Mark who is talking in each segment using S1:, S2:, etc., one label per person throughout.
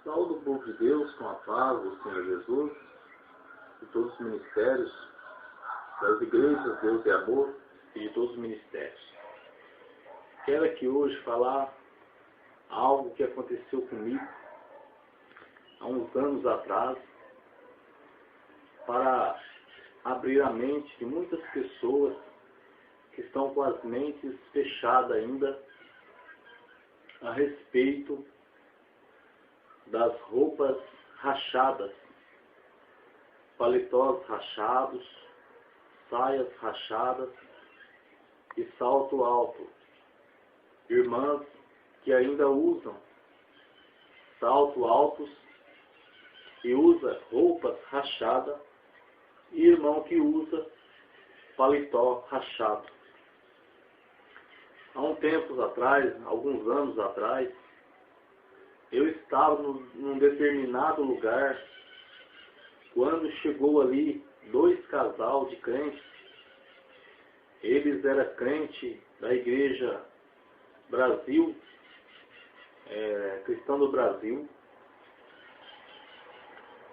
S1: Saúdo o povo de Deus com a paz do Senhor Jesus e todos os ministérios das igrejas Deus e Amor e de todos os ministérios. Quero aqui hoje falar algo que aconteceu comigo há uns anos atrás para abrir a mente de muitas pessoas que estão com as mentes fechadas ainda a respeito das roupas rachadas, paletós rachados, saias rachadas e salto alto. Irmãs que ainda usam salto altos e usa roupas rachadas e irmão que usa paletó rachado. Há alguns anos atrás, eu estava num determinado lugar, quando chegou ali 2 casal de crentes. Eles eram crentes da Igreja Brasil, Cristã do Brasil,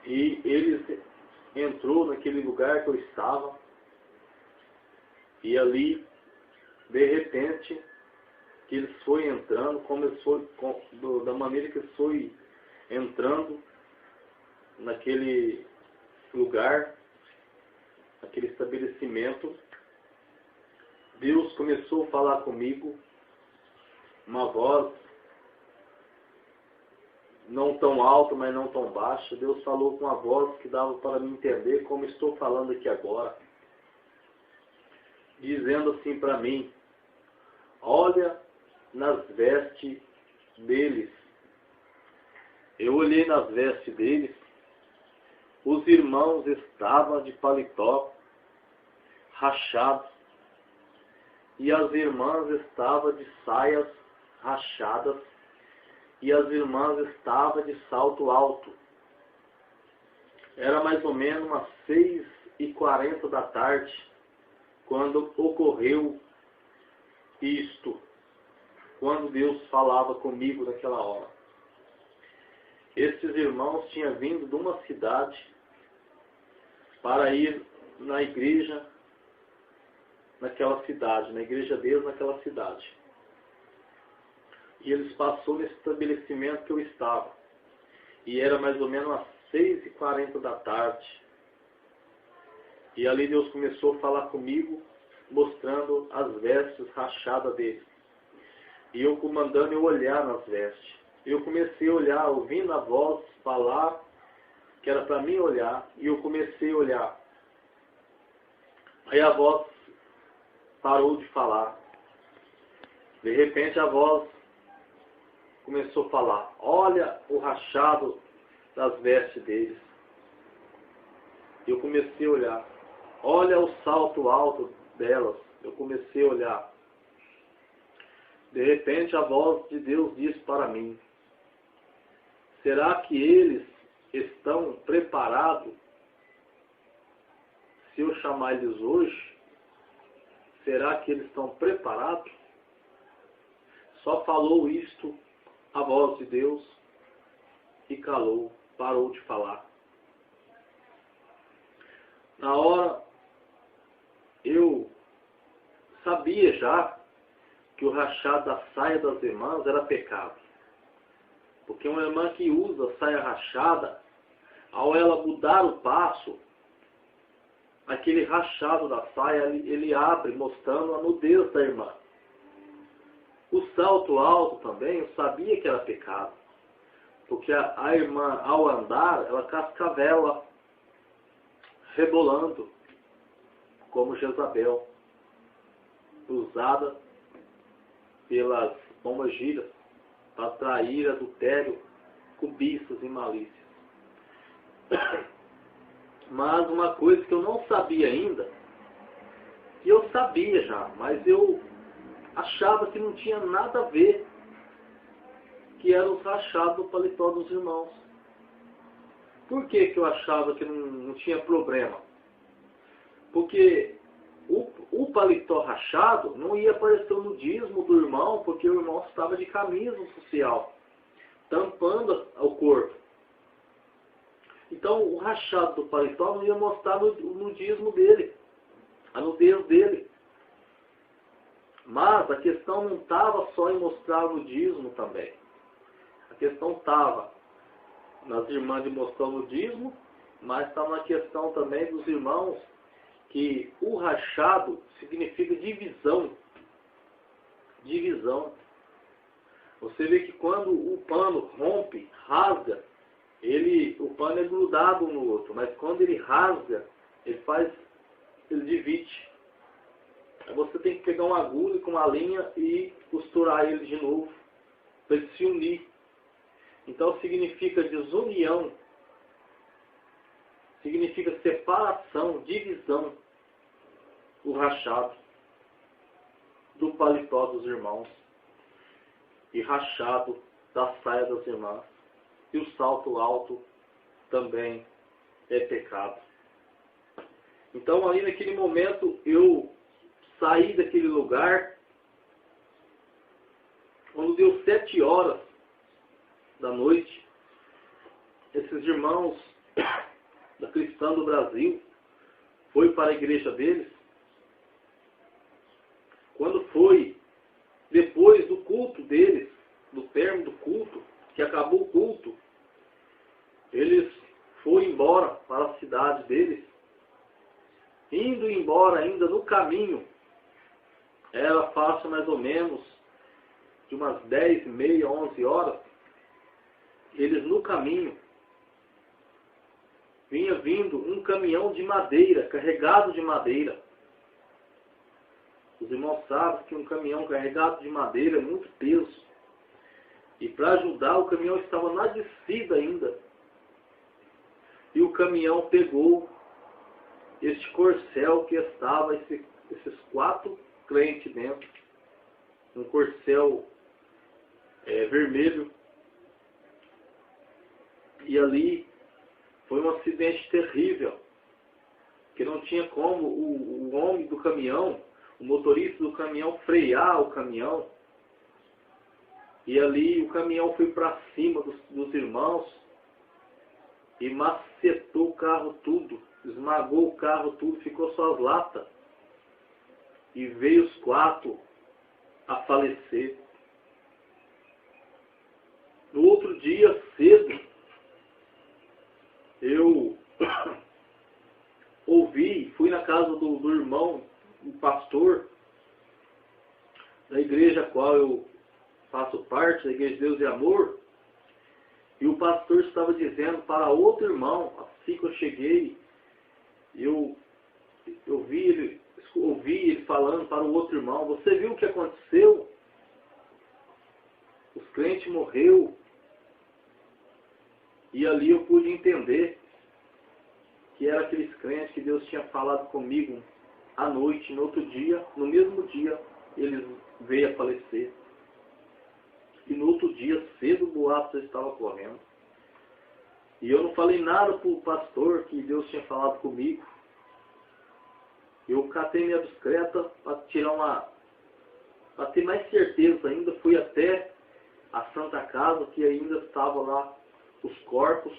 S1: e eles entrou naquele lugar que eu estava, e ali, de repente, que eles foi entrando, da maneira que eles foi entrando naquele lugar, naquele estabelecimento, Deus começou a falar comigo, uma voz não tão alta, mas não tão baixa. Deus falou com uma voz que dava para me entender como estou falando aqui agora, dizendo assim para mim: olha nas vestes deles. Eu olhei nas vestes deles, os irmãos estavam de paletó rachado e as irmãs estavam de saias rachadas e as irmãs estavam de salto alto. Era mais ou menos umas 6h40 da tarde quando ocorreu isto, quando Deus falava comigo naquela hora. Esses irmãos tinham vindo de uma cidade para ir na igreja naquela cidade, na igreja deles naquela cidade. E eles passaram nesse estabelecimento que eu estava. E era mais ou menos às 6h40 da tarde. E ali Deus começou a falar comigo, mostrando as vestes rachadas deles. E eu comandando eu olhar nas vestes. Eu comecei a olhar, ouvindo a voz falar, que era para mim olhar, e eu comecei a olhar. Aí a voz parou de falar. De repente a voz começou a falar: olha o rachado das vestes deles. Eu comecei a olhar. Olha o salto alto delas. Eu comecei a olhar. De repente a voz de Deus disse para mim: será que eles estão preparados se eu chamar eles hoje? Será que eles estão preparados? Só falou isto a voz de Deus e calou, parou de falar. Na hora, eu sabia já que o rachado da saia das irmãs era pecado. Porque uma irmã que usa saia rachada, ao ela mudar o passo, aquele rachado da saia, ele abre, mostrando a nudez da irmã. O salto alto também, eu sabia que era pecado. Porque a irmã, ao andar, ela cascavela, rebolando, como Jezabel, usada pelas pombagiras para atrair adultério, cobiças e malícias. Mas uma coisa que eu não sabia ainda, e eu sabia já, mas eu achava que não tinha nada a ver, que era os rachados do paletó dos irmãos. Por que eu achava que não tinha problema? Porque o paletó rachado não ia aparecer o nudismo do irmão, porque o irmão estava de camisa social, tampando o corpo. Então o rachado do paletó não ia mostrar o nudismo dele, a nudez dele. Mas a questão não estava só em mostrar o nudismo também. A questão estava nas irmãs de mostrar o nudismo, mas estava na questão também dos irmãos que o rachado significa divisão. Divisão. Você vê que quando o pano rompe, rasga, o pano é grudado um no outro, mas quando ele rasga, ele divide. Aí você tem que pegar uma agulha com uma linha e costurar ele de novo, para ele se unir. Então significa desunião, significa separação, divisão, o rachado do paletó dos irmãos e rachado da saia das irmãs. E o salto alto também é pecado. Então ali naquele momento eu saí daquele lugar, quando deu 7 horas da noite, esses irmãos da Cristã do Brasil foi para a igreja deles. Quando foi depois do culto deles, do término do culto, que acabou o culto, eles foram embora para a cidade deles. Indo embora ainda no caminho, era fácil mais ou menos de umas 10h30, 11 horas, eles no caminho, vinha vindo um caminhão de madeira, carregado de madeira. Os irmãos sabem que um caminhão carregado de madeira é muito peso. E para ajudar, o caminhão estava na descida ainda. E o caminhão pegou este corcel que estava, esses 4 crentes dentro. Um corcel vermelho. E ali foi um acidente terrível. Que não tinha como o homem do caminhão, o motorista do caminhão, frear o caminhão. E ali o caminhão foi para cima dos irmãos e macetou o carro tudo, esmagou o carro tudo, ficou só as latas. E veio os 4 a falecer. No outro dia, cedo, eu fui na casa do irmão, um pastor, da igreja a qual eu faço parte, da Igreja de Deus e Amor, e o pastor estava dizendo para outro irmão, assim que eu cheguei, eu ouvi ele falando para o outro irmão: você viu o que aconteceu? Os crentes morreram. E ali eu pude entender que era aqueles crentes que Deus tinha falado comigo à noite, no outro dia, no mesmo dia, eles veio a falecer. E no outro dia, cedo, o boato já estava correndo. E eu não falei nada para o pastor que Deus tinha falado comigo. Eu catei minha bicicleta para ter mais certeza ainda. Fui até a Santa Casa, que ainda estava lá os corpos.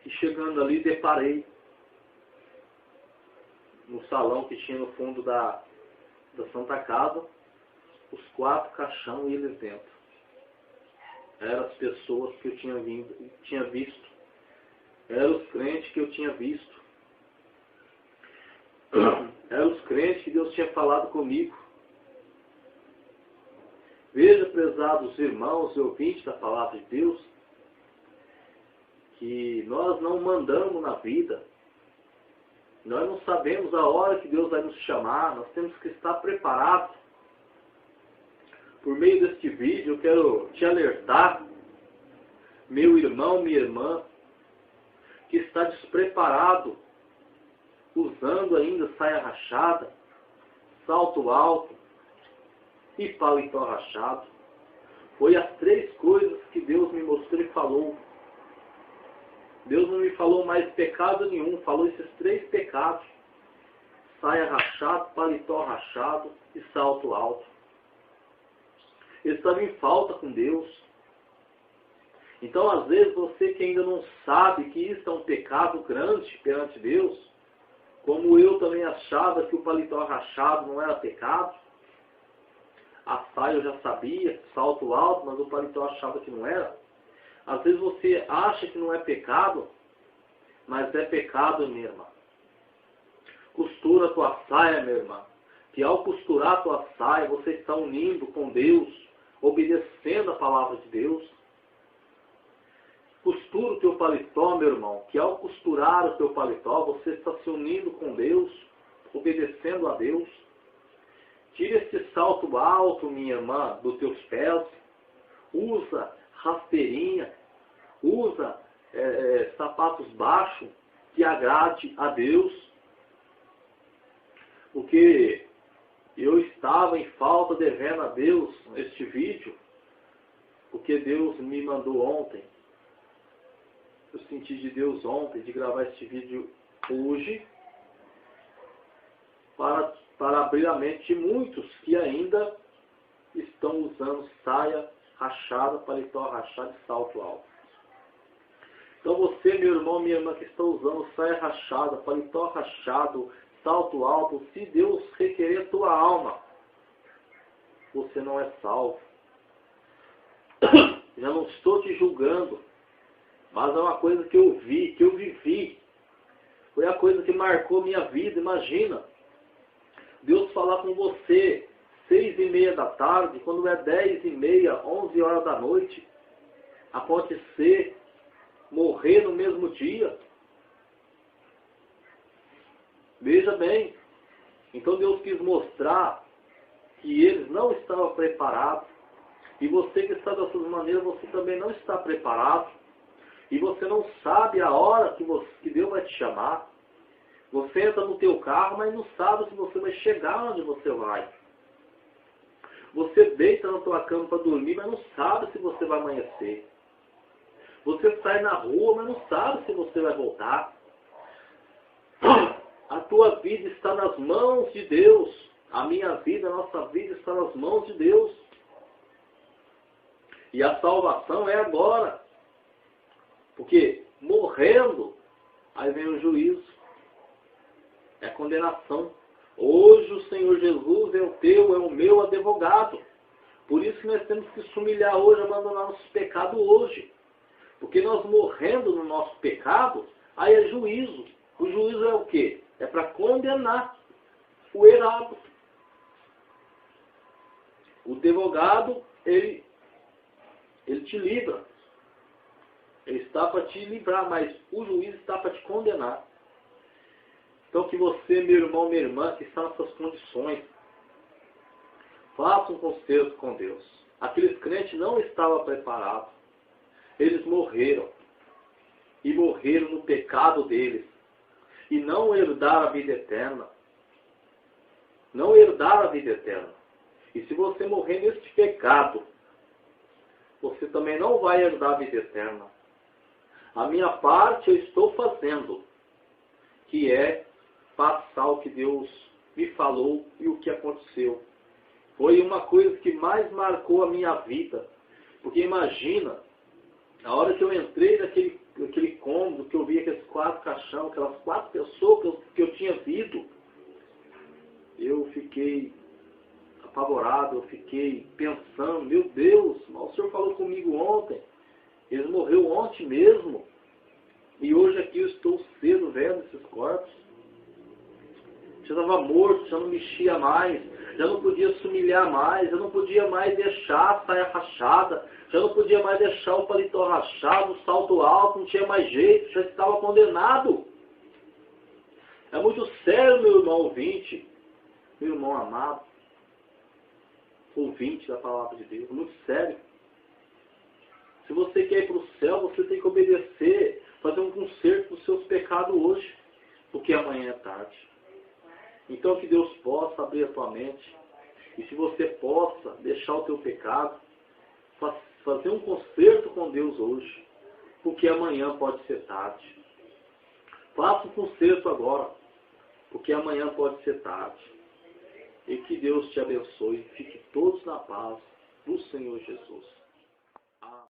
S1: E chegando ali, deparei no salão que tinha no fundo da Santa Casa, os 4 caixão e eles dentro. Eram as pessoas que eu tinha visto. Eram os crentes que eu tinha visto. Eram os crentes que Deus tinha falado comigo. Veja, prezados irmãos e ouvintes da palavra de Deus, que nós não mandamos na vida. Nós não sabemos a hora que Deus vai nos chamar. Nós temos que estar preparados. Por meio deste vídeo, eu quero te alertar, meu irmão, minha irmã, que está despreparado, usando ainda saia rachada, salto alto e paletó rachado. Foi as 3 coisas que Deus me mostrou e falou. Deus não me falou mais pecado nenhum, falou esses 3 pecados: saia rachada, paletó rachado e salto alto. Eu estava em falta com Deus. Então, às vezes, você que ainda não sabe que isso é um pecado grande perante Deus, como eu também achava que o paletó rachado não era pecado, a saia eu já sabia, salto alto, mas o paletó achava que não era. Às vezes você acha que não é pecado, mas é pecado, minha irmã. Costura a tua saia, minha irmã, que ao costurar a tua saia, você está unindo com Deus, obedecendo a palavra de Deus. Costura o teu paletó, meu irmão, que ao costurar o teu paletó, você está se unindo com Deus, obedecendo a Deus. Tira esse salto alto, minha irmã, dos teus pés. Usa rasteirinha. Usa sapatos baixos que agrade a Deus. Porque eu estava em falta devendo a Deus este vídeo. Porque Deus me mandou ontem. Eu senti de Deus ontem de gravar este vídeo hoje. Para abrir a mente de muitos que ainda estão usando saia rachada, paletó rachado e salto alto. Então você, meu irmão, minha irmã, que está usando saia rachada, paletó rachado, salto alto, se Deus requerer a tua alma, você não é salvo. Já não estou te julgando, mas é uma coisa que eu vi, que eu vivi. Foi a coisa que marcou minha vida, imagina. Deus falar com você 6:30 da tarde, quando é 10:30, 11 horas da noite, acontecer, morrer no mesmo dia. Veja bem, então Deus quis mostrar que eles não estavam preparados, e você que está dessas maneiras, você também não está preparado, e você não sabe a hora que Deus vai te chamar. Você entra no teu carro, mas não sabe se você vai chegar onde você vai. Você deita na tua cama para dormir, mas não sabe se você vai amanhecer. Você sai na rua, mas não sabe se você vai voltar. A tua vida está nas mãos de Deus. A minha vida, a nossa vida está nas mãos de Deus. E a salvação é agora. Porque morrendo, aí vem o juízo. É a condenação. Hoje o Senhor Jesus é o teu, é o meu advogado. Por isso que nós temos que se humilhar hoje, abandonar nosso pecado hoje. Porque nós morrendo no nosso pecado, aí é juízo. O juízo é o quê? É para condenar o errado. O advogado, ele te livra. Ele está para te livrar, mas o juiz está para te condenar. Então que você, meu irmão, minha irmã, que está nessas condições, faça um concerto com Deus. Aqueles crentes não estavam preparados. Eles morreram. E morreram no pecado deles. E não herdaram a vida eterna. Não herdaram a vida eterna. E se você morrer neste pecado, você também não vai herdar a vida eterna. A minha parte eu estou fazendo, que é passar o que Deus me falou e o que aconteceu. Foi uma coisa que mais marcou a minha vida. Porque imagina, a hora que eu entrei naquele cômodo, que eu vi aqueles 4 caixão, aquelas 4 pessoas que eu tinha visto, eu fiquei apavorado, eu fiquei pensando, meu Deus, mas o Senhor falou comigo ontem, eles morreram ontem mesmo, e hoje aqui eu estou cedo vendo esses corpos. Já estava morto, já não mexia mais, já não podia se humilhar mais, já não podia mais deixar a saia rachada, já não podia mais deixar o paletó rachado, o salto alto, não tinha mais jeito, já estava condenado. É muito sério, meu irmão ouvinte, meu irmão amado, ouvinte da palavra de Deus, muito sério. Se você quer ir para o céu, você tem que obedecer, fazer um conserto dos seus pecados hoje, porque amanhã é tarde. Então que Deus possa abrir a tua mente, e se você possa deixar o teu pecado, fazer um conserto com Deus hoje, porque amanhã pode ser tarde. Faça um conserto agora, porque amanhã pode ser tarde. E que Deus te abençoe, fique todos na paz do Senhor Jesus.